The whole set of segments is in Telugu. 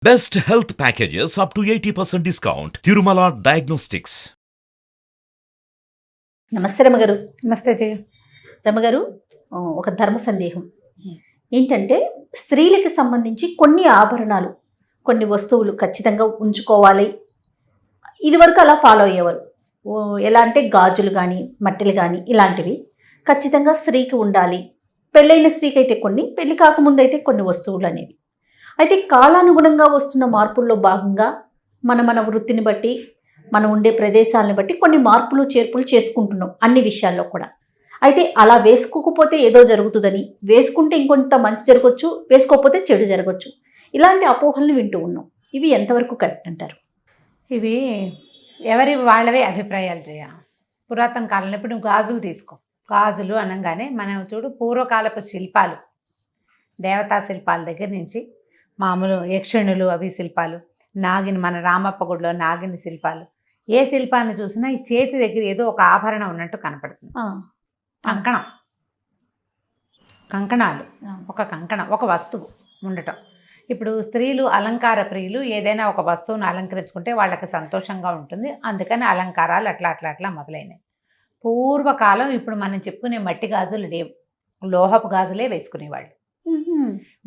Best health packages up to 80% discount. Tirumala Diagnostics. నమస్తే రమగారు. నమస్తే జయ. రమగారు, ఒక ధర్మ సందేహం ఏంటంటే, స్త్రీలకు సంబంధించి కొన్ని ఆభరణాలు, కొన్ని వస్తువులు ఖచ్చితంగా ఉంచుకోవాలి. ఇదివరకు అలా ఫాలో అయ్యేవారు. ఎలా అంటే గాజులు కానీ, మట్టెలు కానీ ఇలాంటివి ఖచ్చితంగా స్త్రీకి ఉండాలి. పెళ్ళైన స్త్రీకి అయితే కొన్ని, పెళ్లి కాకముందు అయితే కొన్ని వస్తువులు అనేవి. అయితే కాలానుగుణంగా వస్తున్న మార్పుల్లో భాగంగా మన వృత్తిని బట్టి, మనం ఉండే ప్రదేశాలను బట్టి కొన్ని మార్పులు చేర్పులు చేసుకుంటున్నాం అన్ని విషయాల్లో కూడా. అయితే అలా వేసుకోకపోతే ఏదో జరుగుతుందని, వేసుకుంటే ఇంకొంత మంచి జరగవచ్చు, వేసుకోకపోతే చెడు జరగవచ్చు, ఇలాంటి అపోహలను వింటూ ఉన్నాం. ఇవి ఎంతవరకు కరెక్ట్ అంటారు? ఇవి ఎవరి వాళ్ళవే అభిప్రాయాలు జయ. పురాతన కాలంలో ఇప్పుడు నువ్వు గాజులు తీసుకో. గాజులు అనగానే మనం చూడు పూర్వకాలపు శిల్పాలు, దేవతా శిల్పాల దగ్గర నుంచి మామూలు యక్షణులు అవి శిల్పాలు, నాగిని మన రామప్ప గుడిలో నాగిని శిల్పాలు, ఏ శిల్పాన్ని చూసినా ఈ చేతి దగ్గర ఏదో ఒక ఆభరణం ఉన్నట్టు కనపడుతుంది. కంకణాలు, ఒక కంకణం, ఒక వస్తువు ఉండటం. ఇప్పుడు స్త్రీలు అలంకార ప్రియులు, ఏదైనా ఒక వస్తువును అలంకరించుకుంటే వాళ్ళకి సంతోషంగా ఉంటుంది, అందుకని అలంకారాలు అట్లా మొదలైనవి. పూర్వకాలం ఇప్పుడు మనం చెప్పుకునే మట్టి గాజులు లేవు, లోహపు గాజులే వేసుకునేవాళ్ళు.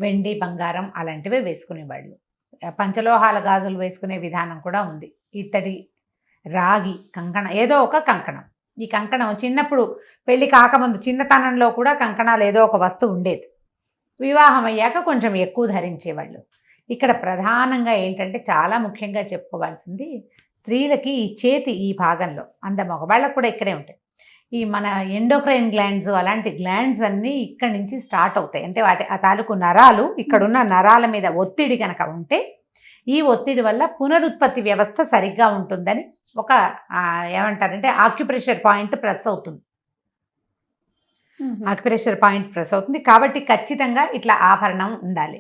వెండి బంగారం అలాంటివే వేసుకునేవాళ్ళు. పంచలోహాల గాజులు వేసుకునే విధానం కూడా ఉంది. ఇత్తడి, రాగి కంకణం, ఏదో ఒక కంకణం. ఈ కంకణం చిన్నప్పుడు పెళ్ళి కాకముందు చిన్నతనంలో కూడా కంకణాలు ఏదో ఒక వస్తువు ఉండేది. వివాహం అయ్యాక కొంచెం ఎక్కువ ధరించేవాళ్ళు. ఇక్కడ ప్రధానంగా ఏంటంటే, చాలా ముఖ్యంగా చెప్పుకోవాల్సింది, స్త్రీలకి ఈ చేతి ఈ భాగంలో, మగవాళ్ళకు కూడా ఇక్కడే ఉంటాయి, ఈ మన ఎండోక్రైన్ గ్లాండ్స్, అలాంటి గ్లాండ్స్ అన్నీ ఇక్కడి నుంచి స్టార్ట్ అవుతాయి. అంటే ఆ తాలూకు నరాలు, ఇక్కడున్న నరాల మీద ఒత్తిడి కనుక ఉంటే, ఈ ఒత్తిడి వల్ల పునరుత్పత్తి వ్యవస్థ సరిగ్గా ఉంటుందని ఒక ఏమంటారంటే ఆక్యుప్రెషర్ పాయింట్ ప్రెస్ అవుతుంది. ఆక్యుప్రెషర్ పాయింట్ ప్రెస్ అవుతుంది కాబట్టి ఖచ్చితంగా ఇట్లా ఆభరణం ఉండాలి.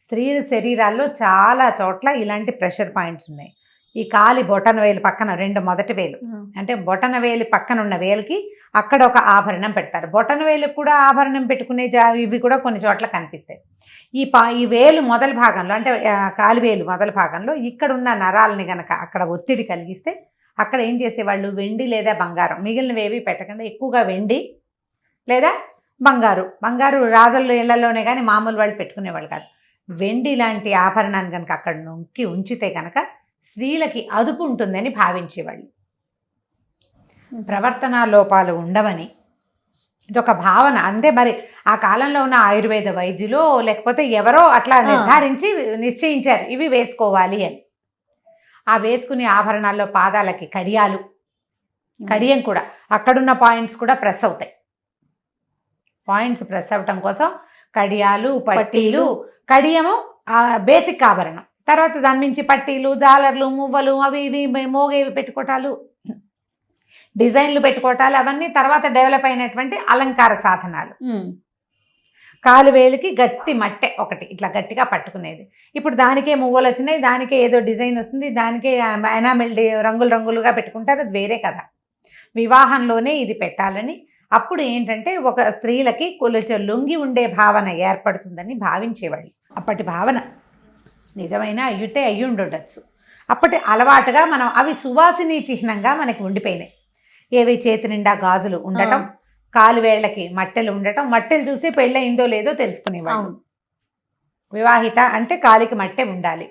స్త్రీల శరీరాల్లో చాలా చోట్ల ఇలాంటి ప్రెషర్ పాయింట్స్ ఉన్నాయి. ఈ కాలి బొటన వేలు పక్కన, రెండు మొదటి వేలు, అంటే బొటన వేలు పక్కన ఉన్న వేలుకి అక్కడ ఒక ఆభరణం పెడతారు. బొటన వేలుకి కూడా ఆభరణం పెట్టుకునే ఇవి కూడా కొన్ని చోట్ల కనిపిస్తాయి. ఈ వేలు మొదల భాగంలో, అంటే కాలివేలు మొదల భాగంలో ఇక్కడున్న నరాలని గనక అక్కడ ఒత్తిడి కలిగిస్తే, అక్కడ ఏం చేసేవాళ్ళు, వెండి లేదా బంగారం, మిగిలినవేవి పెట్టకుండా ఎక్కువగా వెండి లేదా బంగారు రాజుల ఇళ్లలోనే కానీ మామూలు వాళ్ళు పెట్టుకునేవాళ్ళు కాదు. వెండి లాంటి ఆభరణాన్ని కనుక అక్కడ నొక్కి ఉంచితే కనుక స్త్రీలకి అదుపు ఉంటుందని భావించేవాళ్ళు. ప్రవర్తనా లోపాలు ఉండవని ఇదొక భావన. అంటే మరి ఆ కాలంలో ఉన్న ఆయుర్వేద వైద్యులు లేకపోతే ఎవరో అట్లా నిర్ధారించి నిశ్చయించారు ఇవి వేసుకోవాలి అని. ఆ వేసుకునే ఆభరణాల్లో పాదాలకి కడియం కూడా, అక్కడున్న పాయింట్స్ కూడా ప్రెస్ అవుతాయి. పాయింట్స్ ప్రెస్ అవ్వటం కోసం కడియాలు, పట్టీలు, కడియము బేసిక్ ఆభరణం, తర్వాత దాని నుంచి పట్టీలు, జాలర్లు, మువ్వలు, అవి ఇవి మోగేవి పెట్టుకోవటాలు, డిజైన్లు పెట్టుకోవటాలు, అవన్నీ తర్వాత డెవలప్ అయినటువంటి అలంకార సాధనాలు. కాలువేలికి గట్టి మట్టె ఒకటి ఇట్లా గట్టిగా పట్టుకునేది. ఇప్పుడు దానికే మువ్వలు వచ్చినాయి, దానికే ఏదో డిజైన్ వస్తుంది, దానికే ఎనామిల్ రంగులుగా పెట్టుకుంటారు, అది వేరే కదా. వివాహంలోనే ఇది పెట్టాలని, అప్పుడు ఏంటంటే ఒక స్త్రీలకి కొంచెం లొంగి ఉండే భావన ఏర్పడుతుందని భావించేవాళ్ళు. అప్పటి భావన నిజమైన అయ్యి ఉండొచ్చు. అప్పటి అలవాటుగా మనం అవి సువాసిని చిహ్నంగా మనకి ఉండిపోయినాయి. ఏవి, చేతి నిండా గాజులు ఉండటం, కాలువేళ్లకి మట్టెలు ఉండటం, మట్టెలు చూసి పెళ్ళయిందో లేదో తెలుసుకునేవాళ్ళు. వివాహిత అంటే కాలికి మట్టె ఉండాలి,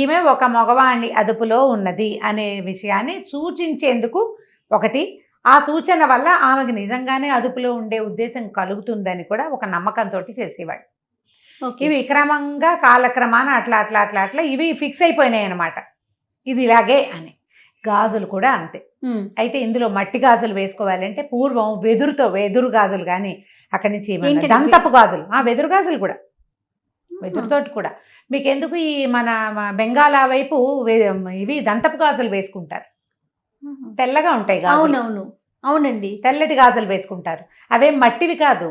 ఈమె ఒక మగవాణ్ణి అదుపులో ఉన్నది అనే విషయాన్ని సూచించేందుకు ఒకటి. ఆ సూచన వల్ల ఆమెకు నిజంగానే అదుపులో ఉండే ఉద్దేశం కలుగుతుందని కూడా ఒక నమ్మకంతో చేసేవాడు. ఇవి క్రమంగా కాలక్రమాన అట్లా ఇవి ఫిక్స్ అయిపోయినాయి అన్నమాట, ఇది ఇలాగే అని. గాజులు కూడా అంతే. అయితే ఇందులో మట్టి గాజులు వేసుకోవాలంటే పూర్వం వెదురు గాజులు, కానీ అక్కడి నుంచి దంతపు గాజులు, వెదురు గాజులు కూడా, వెదురుతోటి కూడా. మీకెందుకు ఈ మన బెంగాల్ వైపు ఇవి దంతపు గాజులు వేసుకుంటారు, తెల్లగా ఉంటాయి గాజులు. అవునండి, తెల్లటి గాజులు వేసుకుంటారు. అవేం మట్టివి కాదు,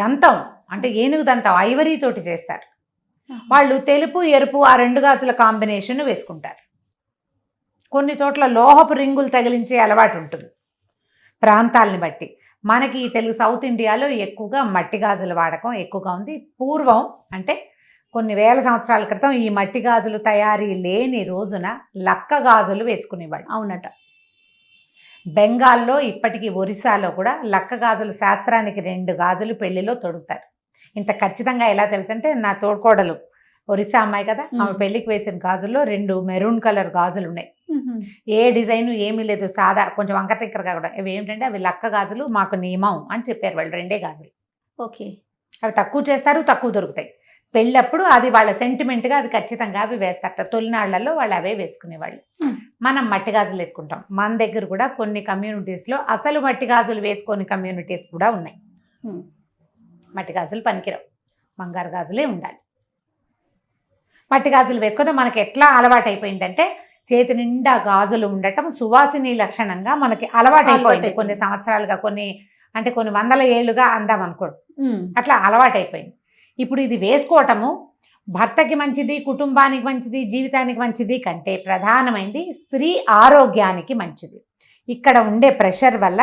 దంతం, అంటే ఏనుగు దంతం, ఐవరీ తోటి చేస్తారు వాళ్ళు. తెలుపు ఎరుపు ఆ రెండు గాజుల కాంబినేషన్ వేసుకుంటారు. కొన్ని చోట్ల లోహపు రింగులు తగిలించే అలవాటు ఉంటుంది ప్రాంతాలని బట్టి. మనకి తెలుగు సౌత్ ఇండియాలో ఎక్కువగా మట్టి గాజుల వాడకం ఎక్కువగా ఉంది. పూర్వం అంటే కొన్ని వేల సంవత్సరాల క్రితం ఈ మట్టి గాజులు తయారీ లేని రోజున లక్క గాజులు వేసుకునేవాళ్ళు. అవునట. బెంగాల్లో ఇప్పటికీ ఒరిస్సాలో కూడా లక్క గాజులు శాస్త్రానికి 2 గాజులు పెళ్లిలో తొడుగుతారు. ఇంత ఖచ్చితంగా ఎలా తెలుసంటే నా తోడుకోడలు ఒరిస్సా అమ్మాయి కదా, ఆమె పెళ్లికి వేసిన గాజుల్లో 2 మెరూన్ కలర్ గాజులు ఉన్నాయి. ఏ డిజైన్ ఏమీ లేదు, సాదా కొంచెం వంకటింకరగా కూడా. అవి ఏమిటంటే అవి లక్క గాజులు మాకు నియమం అని చెప్పారు వాళ్ళు. 2 గాజులు. ఓకే. అవి తక్కువ చేస్తారు, తక్కువ దొరుకుతాయి. పెళ్ళప్పుడు అది వాళ్ళ సెంటిమెంట్గా అది ఖచ్చితంగా అవి వేస్తారట. తొలినాళ్లలో వాళ్ళు అవే వేసుకునేవాళ్ళు. మనం మట్టి గాజులు వేసుకుంటాం. మన దగ్గర కూడా కొన్ని కమ్యూనిటీస్లో అసలు మట్టి గాజులు వేసుకొని కమ్యూనిటీస్ కూడా ఉన్నాయి. మట్టి గాజులు పనికిరావు, బంగారు గాజులే ఉండాలి. మట్టి గాజులు వేసుకుంటే మనకి ఎట్లా అలవాటు అయిపోయిందంటే చేతి నిండా గాజులు ఉండటం సువాసిని లక్షణంగా మనకి అలవాటైపోయింది. కొన్ని సంవత్సరాలుగా, కొన్ని వందల ఏళ్ళుగా అందాం అనుకోండి, అట్లా అలవాటైపోయింది. ఇప్పుడు ఇది వేసుకోవటము భర్తకి మంచిది, కుటుంబానికి మంచిది, జీవితానికి మంచిది కంటే ప్రధానమైంది స్త్రీ ఆరోగ్యానికి మంచిది. ఇక్కడ ఉండే ప్రెషర్ వల్ల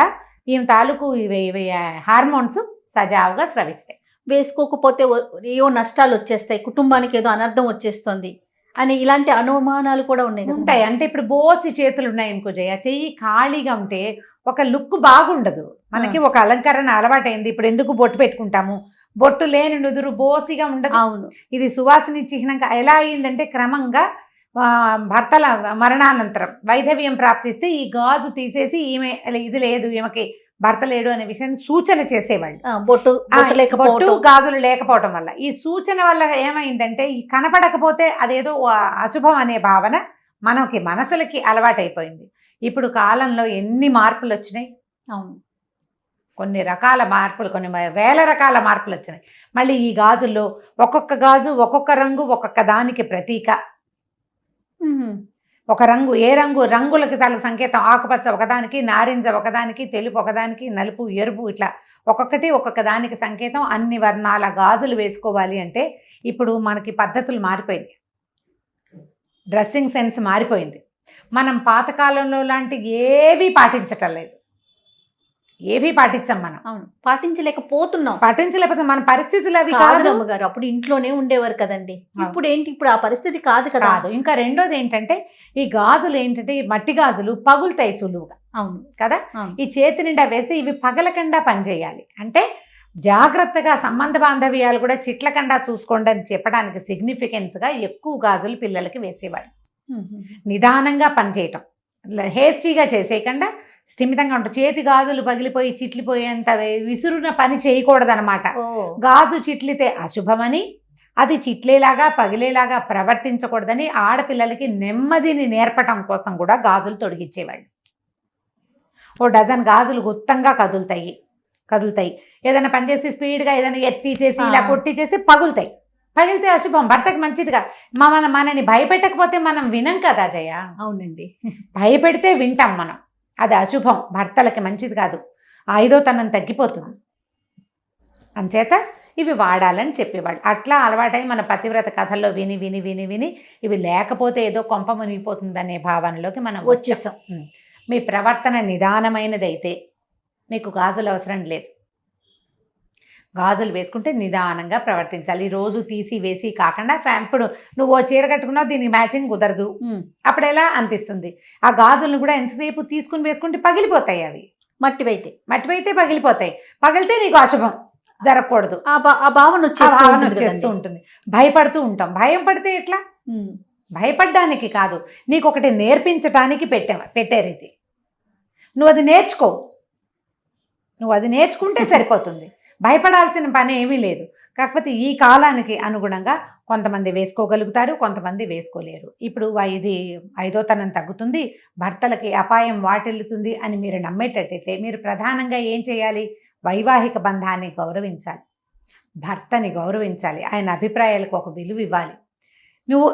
ఈమె తాలూకు ఇవి హార్మోన్స్ సజావుగా స్రవిస్తాయి. వేసుకోకపోతే ఏవో నష్టాలు వచ్చేస్తాయి, కుటుంబానికి ఏదో అనర్థం వచ్చేస్తుంది అని ఇలాంటి అనుమానాలు కూడా ఉంటాయి. అంటే ఇప్పుడు బోసి చేతులు ఉన్నాయి అనుకో జయ, చెయ్యి ఖాళీగా ఉంటే ఒక లుక్ బాగుండదు మనకి. ఒక అలంకరణ అలవాటైంది. ఇప్పుడు ఎందుకు బొట్టు పెట్టుకుంటాము, బొట్టు లేని నుదురు బోసిగా ఉండదు. అవును. ఇది సువాసిని చిహ్నంగా ఎలా అయిందంటే క్రమంగా భర్తల మరణానంతరం వైధవ్యం ప్రాప్తిస్తే ఈ గాజు తీసేసి ఈమె ఇది లేదు, ఈమెకి భర్త లేడు అనే విషయాన్ని సూచన చేసేవాళ్ళు. బొట్టు గాజులు లేకపోవటం వల్ల ఈ సూచన వల్ల ఏమైందంటే ఈ కనపడకపోతే అదేదో అశుభం అనే భావన మనకి మనసులకి అలవాటైపోయింది. ఇప్పుడు కాలంలో ఎన్ని మార్పులు వచ్చినాయి. అవును, కొన్ని రకాల మార్పులు, కొన్ని వేల రకాల మార్పులు వచ్చినాయి. మళ్ళీ ఈ గాజుల్లో ఒక్కొక్క గాజు ఒక్కొక్క రంగు ఒక్కొక్క దానికి ప్రతీక. ఒక రంగు ఏ రంగులకి తల సంకేతం. ఆకుపచ్చ ఒకదానికి, నారింజ ఒకదానికి, తెలుపు ఒకదానికి, నలుపు, ఎరుపు, ఇట్లా ఒక్కొక్కటి ఒక్కొక్క దానికి సంకేతం. అన్ని వర్ణాల గాజులు వేసుకోవాలి అంటే ఇప్పుడు మనకి పద్ధతులు మారిపోయింది, డ్రెస్సింగ్ సెన్స్ మారిపోయింది. మనం పాతకాలంలో లాంటి ఏవీ పాటించటం లేదు, ఏవీ పాటించాం మనం. అవును, పాటించలేకపోతే మన పరిస్థితులు అవి కాదు అమ్మగారు. అప్పుడు ఇంట్లోనే ఉండేవారు కదండి. ఇప్పుడు ఏంటి, ఇప్పుడు ఆ పరిస్థితి కాదు కదా. ఇంకా రెండోది ఏంటంటే ఈ గాజులు ఏంటంటే ఈ మట్టి గాజులు పగులుతాయి సులువుగా. అవును కదా. ఈ చేతి నిండా వేసి ఇవి పగలకుండా పనిచేయాలి అంటే జాగ్రత్తగా సంబంధ బాంధవ్యాలు కూడా చిట్లకుండా చూసుకోండి అని చెప్పడానికి సిగ్నిఫికెన్స్గా ఎక్కువ గాజులు పిల్లలకి వేసేవాడు. నిదానంగా పనిచేయటం, హేస్టీగా చేసేయకుండా స్థిమితంగా ఉంటుంది. చేతి గాజులు పగిలిపోయి చిట్లిపోయేంత విసురున పని చేయకూడదనమాట. గాజు చిట్లితే అశుభమని, అది చిట్లేలాగా పగిలేలాగా ప్రవర్తించకూడదని ఆడపిల్లలకి నెమ్మదిని నేర్పటం కోసం కూడా గాజులు తొడిగిచ్చేవాళ్ళు. 1 డజన్ గాజులు గుత్తంగా కదులుతాయి. ఏదైనా పనిచేసి స్పీడ్గా ఏదైనా ఎత్తి చేసి ఇలా కొట్టి చేసి పగిలితే అశుభం, భర్తకి మంచిదిగా. మనని భయపెట్టకపోతే మనం వినం కదా జయ. అవునండి, భయపెడితే వింటాం మనం. అది అశుభం, భర్తలకి మంచిది కాదు, ఐదోతనం తగ్గిపోతుంది. అంచేత ఇవి వాడాలని చెప్పేవాళ్ళు. అట్లా అలవాటై మన పతివ్రత కథల్లో విని విని విని విని ఇవి లేకపోతే ఏదో కొంప మునిగిపోతుందనే భావనలోకి మనం వచ్చేసాం. మీ ప్రవర్తన నిదానమైనదైతే మీకు గాజులు అవసరం లేదు. గాజులు వేసుకుంటే నిదానంగా ప్రవర్తించాలి. రోజు తీసి వేసి కాకుండా ఇప్పుడు నువ్వు చీర కట్టుకున్నావు, దీనికి మ్యాచింగ్ కుదరదు, అప్పుడు ఎలా అనిపిస్తుంది. ఆ గాజులను కూడా ఎంతసేపు తీసుకుని వేసుకుంటే పగిలిపోతాయి. అవి మట్టివైతే పగిలిపోతాయి. పగిలితే నీకు అశుభం, జరగకూడదు. ఆ భావన వచ్చేస్తూ ఉంటుంది. భయపడుతూ ఉంటాం. భయం పడితే ఎట్లా? భయపడ్డానికి కాదు, నీకు ఒకటి నేర్పించడానికి పెట్టారు ఇది. నువ్వు అది నేర్చుకుంటే సరిపోతుంది. భయపడాల్సిన పని ఏమీ లేదు. కాకపోతే ఈ కాలానికి అనుగుణంగా కొంతమంది వేసుకోగలుగుతారు, కొంతమంది వేసుకోలేరు. ఇప్పుడు ఇది ఐదోతనం తగ్గుతుంది, భర్తలకి అపాయం వాటిల్లుతుంది అని మీరు నమ్మేటట్టయితే మీరు ప్రధానంగా ఏం చేయాలి? వైవాహిక బంధాన్ని గౌరవించాలి, భర్తని గౌరవించాలి, ఆయన అభిప్రాయాలకు ఒక విలువ ఇవ్వాలి. నువ్వు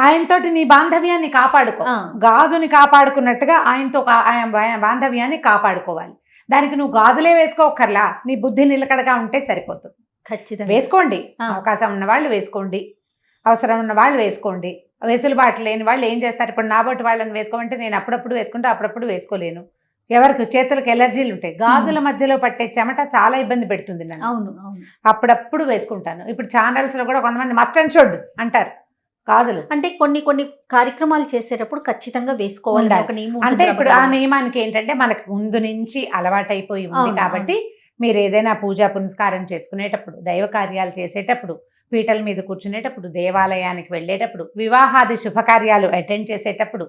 ఆయనతోటి నీ బాంధవ్యాన్ని కాపాడుకో, గాజుని కాపాడుకున్నట్టుగా ఆయనతో బాంధవ్యాన్ని కాపాడుకోవాలి. దానికి నువ్వు గాజులే వేసుకోకర్లా, నీ బుద్ధి నిలకడగా ఉంటే సరిపోతుంది. ఖచ్చితంగా వేసుకోండి, అవకాశం ఉన్న వాళ్ళు వేసుకోండి, అవసరం ఉన్న వాళ్ళు వేసుకోండి. వెసులుబాటు లేని వాళ్ళు ఏం చేస్తారు? ఇప్పుడు నాబోటి వాళ్ళని వేసుకోమంటే నేను అప్పుడప్పుడు వేసుకుంటే అప్పుడప్పుడు వేసుకోలేను. ఎవరికి చేతులకు ఎలర్జీలు ఉంటాయి. గాజుల మధ్యలో పట్టే చెమట చాలా ఇబ్బంది పెడుతుంది నన్ను. అవును అవును. అప్పుడప్పుడు వేసుకుంటాను. ఇప్పుడు ఛానల్స్లో కూడా కొంతమంది మస్ట్ అండ్ షుడ్ అంటారు గాజులు. అంటే కొన్ని కొన్ని కార్యక్రమాలు చేసేటప్పుడు ఖచ్చితంగా వేసుకోవాలి ఉండాలి. ఒక నియమం అంటే ఉంటుంది ఇప్పుడు ఆ రమగారు. నియమానికి ఏంటంటే మనకు ముందు నుంచి అలవాటైపోయి ఉంది అవును, కాబట్టి మీరు ఏదైనా పూజా పునస్కారం చేసుకునేటప్పుడు, దైవ కార్యాలు చేసేటప్పుడు, పీటల మీద కూర్చునేటప్పుడు, దేవాలయానికి వెళ్ళేటప్పుడు, వివాహాది శుభకార్యాలు అటెండ్ చేసేటప్పుడు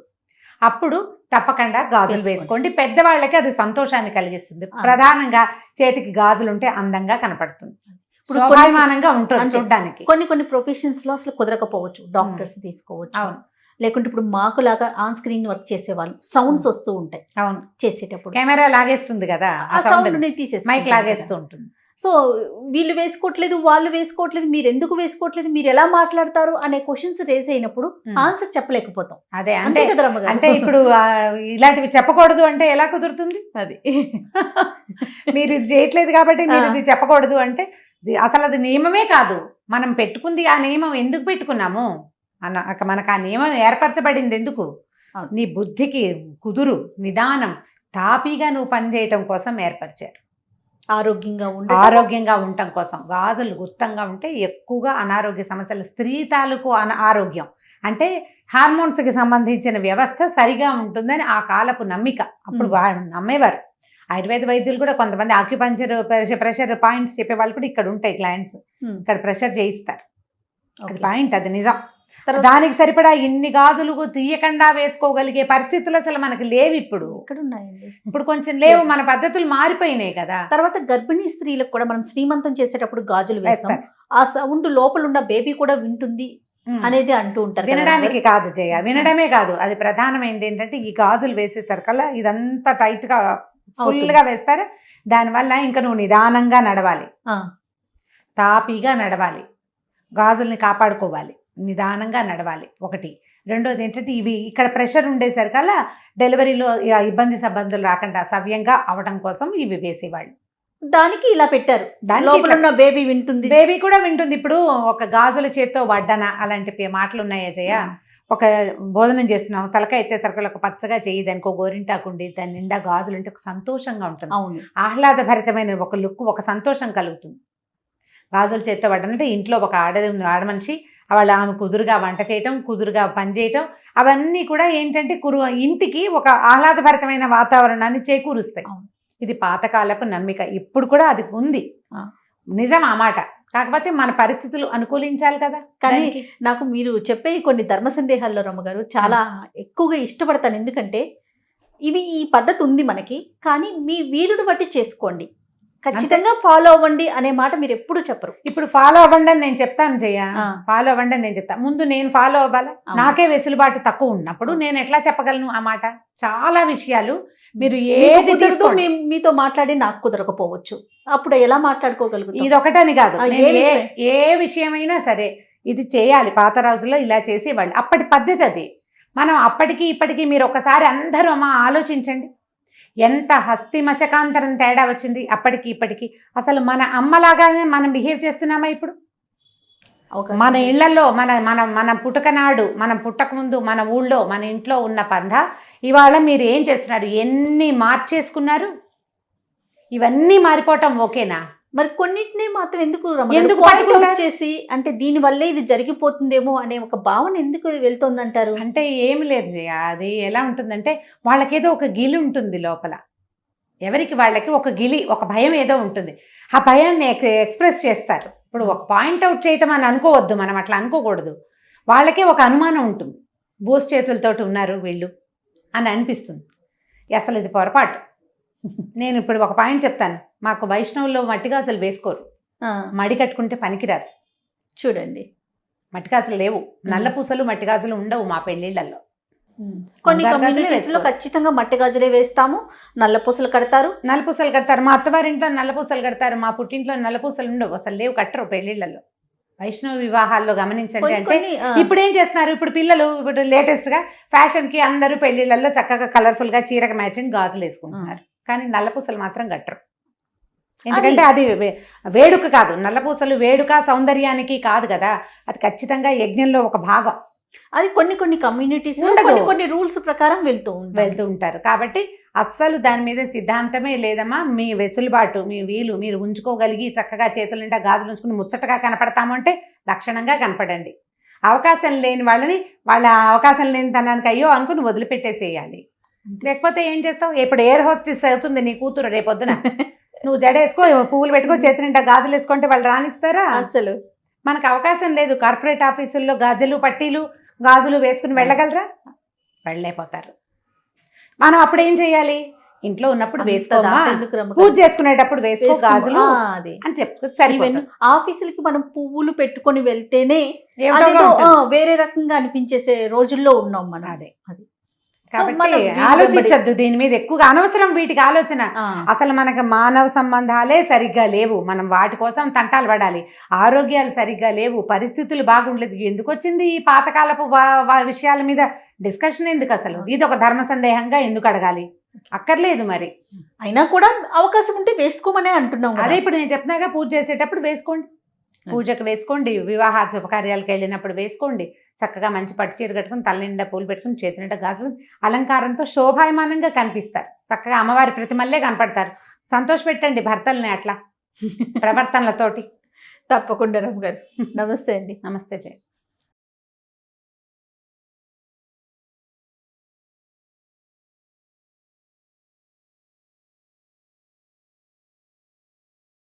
అప్పుడు తప్పకుండా గాజులు వేసుకోండి. పెద్దవాళ్ళకి అది సంతోషాన్ని కలిగిస్తుంది. ప్రధానంగా చేతికి గాజులు ఉంటే అందంగా కనపడుతుంది, ఇప్పుడు శోభాయమానంగా ఉంటుంది అంతే. చూడడానికి. కొన్ని ప్రొఫెషన్స్ లో అసలు కుదరకపోవచ్చు, డాక్టర్స్ తీసుకోవచ్చు. అవును లేకుంటే ఇప్పుడు మాకులాగా ఆన్ స్క్రీన్ వర్క్ చేసే వాళ్ళు సౌండ్స్ వస్తూ ఉంటాయి అవును. చేసేటప్పుడు, కెమెరా లాగేస్తుంది కదా, ఆ సౌండ్ తీసేసి మైక్ లాగేస్తూ ఉంటుంది. సో వీళ్ళు వేసుకోవట్లేదు, వాళ్ళు వేసుకోవట్లేదు, మీరు ఎందుకు వేసుకోవట్లేదు, మీరు ఎలా మాట్లాడతారు అనే క్వశ్చన్స్ రేజ్ అయినప్పుడు ఆన్సర్ చెప్పలేకపోతాం. అదే అంతే అంటే కదా రమ్మగారు? అంటే ఇప్పుడు ఇలాంటివి చెప్పకూడదు అంటే ఎలా కుదురుతుంది? అది మీరు ఇది చేయట్లేదు కాబట్టి మీరు ఇది చెప్పకూడదు అంటే అసలు అది నియమమే కాదు. మనం పెట్టుకుంది ఆ నియమం ఎందుకు పెట్టుకున్నాము మనకు ఆ నియమం ఏర్పరచబడింది ఎందుకు? అవును. నీ బుద్ధికి కుదురు, నిదానం, తాపీగా నువ్వు పనిచేయటం కోసం ఏర్పరిచారు. ఆరోగ్యంగా ఉండటం కోసం. గాజులు గుత్తంగా ఉంటే ఎక్కువగా అనారోగ్య సమస్యలు, స్త్రీ తాలూకు ఆరోగ్యం అంటే హార్మోన్స్కి సంబంధించిన వ్యవస్థ సరిగా ఉంటుందని ఆ కాలపు నమ్మిక. అప్పుడు నమ్మేవారు. ఆయుర్వేద వైద్యులు కూడా కొంతమంది ఆక్యుపంచర్ ప్రెషర్ పాయింట్స్ చెప్పే వాళ్ళు కూడా ఇక్కడ ఉంటాయి క్లయింట్స్, ఇక్కడ ప్రెషర్ చేయిస్తారు. అది పాయింట్, అది నిజం. దానికి సరిపడా ఇన్ని గాజులు తీయకుండా వేసుకోగలిగే పరిస్థితులు అసలు మనకి లేవు ఇప్పుడు. ఇప్పుడు కొంచెం లేవు, మన పద్ధతులు మారిపోయినాయి కదా. తర్వాత గర్భిణీ స్త్రీలకు కూడా మనం శ్రీమంతం చేసేటప్పుడు గాజులు వేస్తాం, ఆ సౌండ్ లోపల ఉన్న బేబీ కూడా వింటుంది అనేది అంటూ ఉంటారు. వినడానికి కాదు జయ, వినడమే కాదు, అది ప్రధానమైనది ఏంటంటే ఈ గాజులు వేసేసరికల్లా ఇదంతా టైట్ గా ఫుల్ గా వేస్తారు. దానివల్ల ఇంకా నువ్వు నిదానంగా నడవాలి, తాపీగా నడవాలి, గాజుల్ని కాపాడుకోవాలి, నిదానంగా నడవాలి. ఒకటి. రెండోది ఏంటంటే ఇవి ఇక్కడ ప్రెషర్ ఉండేసరికల్లా డెలివరీలో ఇబ్బంది సంబంధాలు రాకుండా సవ్యంగా అవడం కోసం ఇవి వేసేవాళ్ళు. దానికి ఇలా పెట్టారు, లోపల ఉన్న బేబీ వింటుంది, బేబీ కూడా వింటుంది. ఇప్పుడు ఒక గాజుల చేత్తో వడ్డన అలాంటి మాటలు ఉన్నాయా జయ? ఒక భోజనం చేస్తున్నాం, తలకాయ ఎత్తేసరికి ఒక పచ్చగా చేయి, దానికి ఒక గోరింటాకుండి, దాని నిండా గాజులు ఉంటే ఒక సంతోషంగా ఉంటుంది. అవును, ఆహ్లాదభరితమైన ఒక లుక్, ఒక సంతోషం కలుగుతుంది. గాజుల చేత్తో వడ్డనంటే ఇంట్లో ఒక ఆడమనిషి ఆమె కుదురుగా వంట చేయటం, కుదురుగా పని చేయటం, అవన్నీ కూడా ఏంటంటే ఇంటికి ఒక ఆహ్లాదభరితమైన వాతావరణాన్ని చేకూరుస్తాయి. ఇది పాతకాలపు నమ్మిక, ఇప్పుడు కూడా అది ఉంది, నిజం ఆ మాట. కాకపోతే మన పరిస్థితులు అనుకూలించాలి కదా. కానీ నాకు మీరు చెప్పే కొన్ని ధర్మ సందేహాల్లో రమ్మగారు చాలా ఎక్కువగా ఇష్టపడతాను. ఎందుకంటే ఈ పద్ధతి ఉంది మనకి, కానీ మీ వీలుని బట్టి చేసుకోండి, ఖచ్చితంగా ఫాలో అవ్వండి అనే మాట మీరు ఎప్పుడు చెప్పరు. ఇప్పుడు ఫాలో అవ్వండి అని నేను చెప్తాను జయ, ఫాలో అవ్వండి అని నేను చెప్తాను. ముందు నేను ఫాలో అవ్వాలా? నాకే వెసులుబాటు తక్కువ ఉన్నప్పుడు నేను ఎట్లా చెప్పగలను ఆ మాట? చాలా విషయాలు మీరు ఏది మీతో మాట్లాడి నాకు కుదరకపోవచ్చు, అప్పుడు ఎలా మాట్లాడుకోగలుగుతాం? ఇది ఒకటని కాదు, ఏ విషయమైనా సరే ఇది చేయాలి. పాత రోజుల్లో ఇలా చేసేవాళ్ళు, అప్పటి పద్ధతి అది. మనం అప్పటికి ఇప్పటికీ మీరు ఒకసారి అందరూ ఆలోచించండి, ఎంత హస్తి మశకాంతరం తేడా వచ్చింది అప్పటికి ఇప్పటికి. అసలు మన అమ్మలాగానే మనం బిహేవ్ చేస్తున్నామా ఇప్పుడు? మన ఇళ్లలో మన పుట్టకనాడు, మనం పుట్టక ముందు మన ఊళ్ళో మన ఇంట్లో ఉన్న పంధ ఇవాళ మీరు ఏం చేస్తున్నారు, ఎన్ని మార్చేసుకున్నారు? ఇవన్నీ మారిపోవటం ఓకేనా? మరి కొన్నిటిని మాత్రం ఎందుకు చేసి అంటే దీని వల్లే ఇది జరిగిపోతుందేమో అనే ఒక భావన ఎందుకు వెళ్తుందంటారు? అంటే ఏమి లేదు జయ, అది ఎలా ఉంటుందంటే వాళ్ళకేదో ఒక గిలి ఉంటుంది లోపల, ఎవరికి వాళ్ళకి ఒక గిలి, ఒక భయం ఏదో ఉంటుంది. ఆ భయాన్ని ఎక్స్ప్రెస్ చేస్తారు. ఇప్పుడు ఒక పాయింట్అవుట్ చేయటం అని అనుకోవద్దు, మనం అట్లా అనుకోకూడదు. వాళ్ళకే ఒక అనుమానం ఉంటుంది, బోస్ చేతులతోటి ఉన్నారు వీళ్ళు అని అనిపిస్తుంది. అసలు ఇది పొరపాటు. నేను ఇప్పుడు ఒక పాయింట్ చెప్తాను, మాకు వైష్ణవుల్లో మట్టిగాజులు వేసుకోరు, మడి కట్టుకుంటే పనికిరాదు. చూడండి, మట్టిగాజులు లేవు, నల్ల పూసలు మట్టిగాజులు ఉండవు మా పెళ్లిళ్లలో. కొన్ని కమ్యూనిటీస్ లో ఖచ్చితంగా మట్టి గాజులే వేస్తాము, నల్ల పూసలు కడతారు. మా అత్తవారింట్లో నల్ల పూసలు కడతారు, మా పుట్టింట్లో నల్ల పూసలు ఉండవు, అసలు లేవు, కట్టరు పెళ్లిళ్లలో. వైష్ణవ వివాహాల్లో గమనించండి. అంటే ఇప్పుడు ఏం చేస్తున్నారు, ఇప్పుడు పిల్లలు ఇప్పుడు లేటెస్ట్ గా ఫ్యాషన్ కి అందరూ పెళ్లిళ్లలో చక్కగా కలర్ఫుల్ గా చీరకు మ్యాచింగ్ గాజులు వేసుకుంటున్నారు, కానీ నల్లపూసలు మాత్రం కట్టరు. ఎందుకంటే అది వేడుక కాదు, నల్లపూసలు వేడుక సౌందర్యానికి కాదు కదా, అది ఖచ్చితంగా యజ్ఞంలో ఒక భాగం. అది కొన్ని కొన్ని కమ్యూనిటీస్ ఉండదు. కొన్ని కొన్ని రూల్స్ ప్రకారం వెళ్తూ ఉంటారు. కాబట్టి అస్సలు దాని మీద సిద్ధాంతమే లేదమ్మా. మీ వెసులుబాటు, మీ వీలు, మీరు ఉంచుకోగలిగి చక్కగా చేతులు నిండా గాజులు ఉంచుకుని ముచ్చటగా కనపడతాము అంటే లక్షణంగా కనపడండి. అవకాశం లేని వాళ్ళని వాళ్ళ అవకాశం లేని తనానికి అయ్యో అనుకుని వదిలిపెట్టేసేయాలి. లేకపోతే ఏం చేస్తావు? ఇప్పుడు ఎయిర్ హోస్టెస్ అవుతుంది నీ కూతురు రేపొద్దున. నువ్వు జడేసుకో, పువ్వులు పెట్టుకో, చేతి నిండా గాజులు వేసుకుంటే వాళ్ళు రానిస్తారా? అసలు మనకు అవకాశం లేదు. కార్పొరేట్ ఆఫీసుల్లో గాజులు పట్టీలు గాజులు వేసుకుని వెళ్ళగలరా? వెళ్ళలేకపోతారు. మనం అప్పుడు ఏం చేయాలి? ఇంట్లో ఉన్నప్పుడు వేసుకోమా, పూజ చేసుకునేటప్పుడు వేసుకో గాజులు అని చెప్తే సరిపోతుంది. ఆఫీసులకి మనం పువ్వులు పెట్టుకొని వెళ్తేనే ఏమిటో వేరే రకంగా అనిపించేసే రోజుల్లో ఉన్నాం మనం. అదే అది కాబట్టి ఆలోచించద్దు దీని మీద ఎక్కువగా, అనవసరం వీటికి ఆలోచన. అసలు మనకు మానవ సంబంధాలే సరిగ్గా లేవు, మనం వాటి కోసం తంటాలు పడాలి. ఆరోగ్యాలు సరిగ్గా లేవు, పరిస్థితులు బాగుండలేదు. ఎందుకు వచ్చింది ఈ పాతకాలపు విషయాల మీద డిస్కషన్? ఎందుకు అసలు? ఇది ఒక ధర్మ సందేహంగా ఎందుకు అడగాలి? అక్కర్లేదు. మరి అయినా కూడా అవకాశం ఉంటే వేసుకోమనే అంటున్నాం. అదే ఇప్పుడు నేను చెప్తున్నాగా, పూజ చేసేటప్పుడు వేసుకోండి, పూజకు వేసుకోండి, వివాహ శుభకార్యాలకు వెళ్ళినప్పుడు వేసుకోండి. చక్కగా మంచి పట్టు చీర కట్టుకుని తల నిండా పూలు పెట్టుకుని చేతి నిండా గాజులు అలంకారంతో శోభాయమానంగా కనిపిస్తారు. చక్కగా అమ్మవారి ప్రతిమల్లే కనపడతారు. సంతోష పెట్టండి భర్తల్ని అట్లా ప్రవర్తనలతోటి. తప్పకుండా రమ్మ గారు. నమస్తే అండి. నమస్తే జయ.